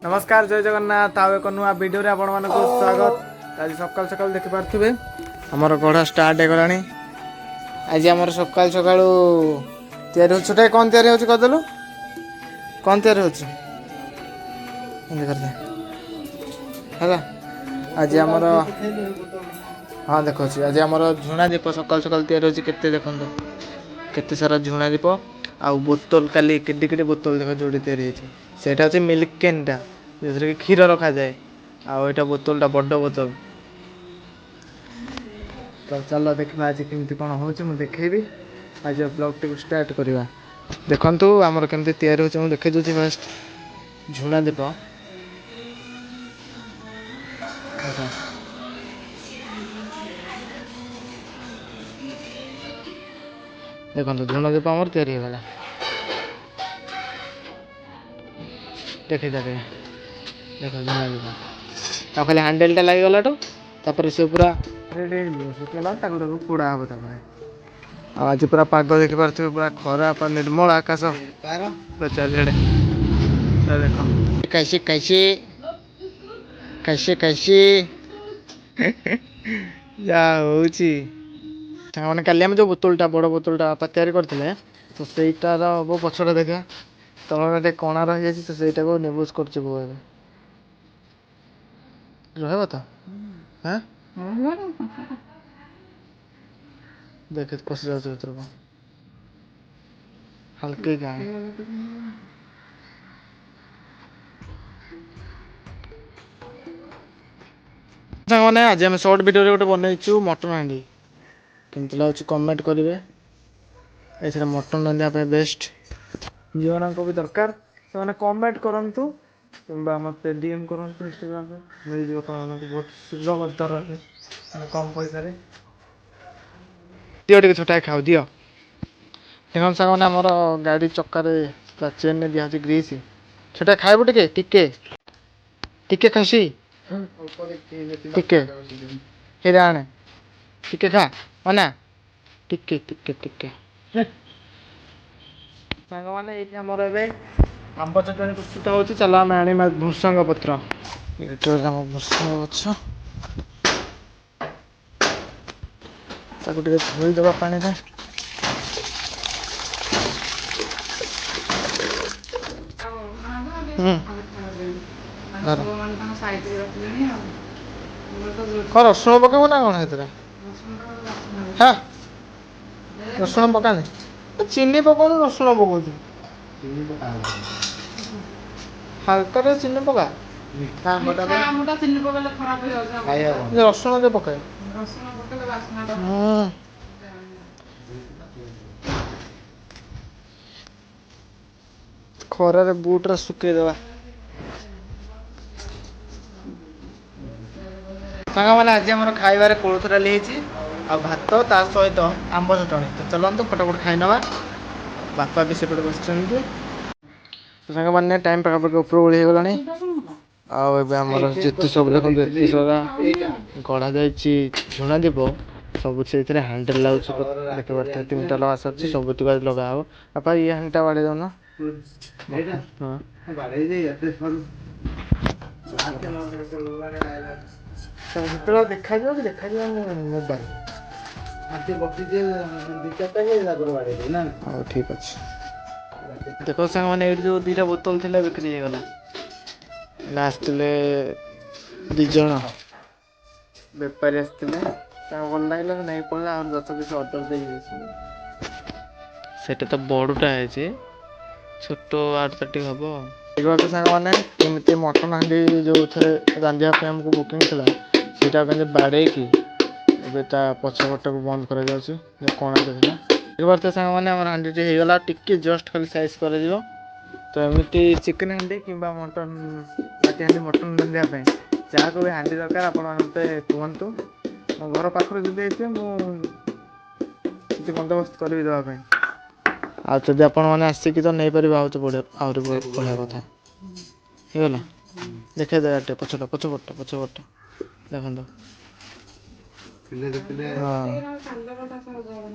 नमस्कार जय जगन्नाथ आउ एक नुआ वीडियो रे आपण मानक स्वागत। आज सकाल सकाल देखि पारथिबे हमर गढ़ा स्टार्ट हे गलानी। आज हमर सकाल सकाल तयारी हो छोटे कोन तयारी हो कदलु कोन तयारी हो एंद कर दे हला। आज हमर हां देखो छी आज हमर झुणा दीप सकाल सकाल तयारी हो केते देखन केते सारा झुणा दीप आ बोतल काली केडी केडी बोतल देख जोडी तयारी हे सेटा होची मिल्क कैन टा जैसे कि क्षीर रखा जाए आ एटा बोतल टा बड़ बोतल। तो चलो देखा आज केमती कौन हो देखेबी। आज ब्लॉग टी स्टार्ट करवा देखु आमर केमती तैयारी हो देखे दूसरी फास्ट झुणा दीप देखो झुणा दीप आमर तैयारी होगा देखी देखे देखो झुणा दीप खाली हैंडल टा लगी गला से पूरा रेडी सुखेला पोड़ा हम आज पूरा पाग देखी पारे पूरा खरा पूरा निर्मल आकाश चारिड़े देख कैसे कैसे कैसे कैसे जा होने काली जो बोतलटा बड़ बोतलटा बापा तैयारी करते तो सहीटार हम पछटा देखा तल कणा रही जाए तो सहीटा को निबुज कर तो हाँ देखे पशि जाऊँ भर को हल्के गाँ मैंने आज आम सर्ट भिडियो गोटे बनईचु मटन हांडी केमती लगे कमेंट करेंगे। ये मटन रांधिया बेस्ट जो भी दरकार से कमेंट करूँ कि मत डीएम करूँ इंस्टाग्राम मिल जाए बहुत सुलभ दर कम पैसा दियो छोटा खाओ दियो देखो सामने आमर गाड़ी चक्कर चेन ने दिया ग्रीस छोटा खाइबू टिके टिके टिके खसी टिके हिरा आने टिके खा मना टिके टिके टिके मैंने ये आमर ए आंब चटनी प्रस्तुत हो चलो आम आने भूसंग पत्र भूसंग गछ धोईदे पानी रे कौन रसुण पकेबू ना कौन है हाँ रसुण पकाने चीनी पकाऊ रसुण पकाऊ हल्का चीनी पका रसुण दे पकाए खरारे बुट सुखेदवा सांग मैंने आज आम खाइबार कोलथ डाली आ भात ता सहित आंब चटणी तो चलते फटाफट खाई नवा बापा भी सेपटे बस सांग मैंने टाइम पाखापाखि ऊपर ओली हो गलानी आम जिते सब देखते सारा गढ़ा झुणा दीप सब से हैंडल लगे देख पारे 3टा लगा सर सब लगा हे बापा ये हैंडा बाड़े दौना देखा मोबाइल ठीक अच्छे देख सांग मैंने जो 2टा बोतल थी बिक्री गला आसते दिज बेपारी आसते भल लगे नहीं पड़ा और 10 पीस अर्डर देटा तो बड़टा है छोट आठ हम देखा सांग मैंने केमती मटन हांडी जो थे रांधिया आमको बुकिंग थी बाड़े कि पछपट को बंद कर कणा देखते सांग मैंने हांडी होगा टिके जस्ट खाली साइज कर तो एमती चिकेन हांडी कि मटन बाटी हांडी मटन रांधिया जहाँ को भी हांडी दरकार आप कहतु मो घर पाखे जो मुझे बंदोबस्त करी देवाई आदि आपण आसिक तो नहीं पारे आहुरी बढ़िया कथा होगला देखे दे पछटा पछपटा पछपटा देखो हाँ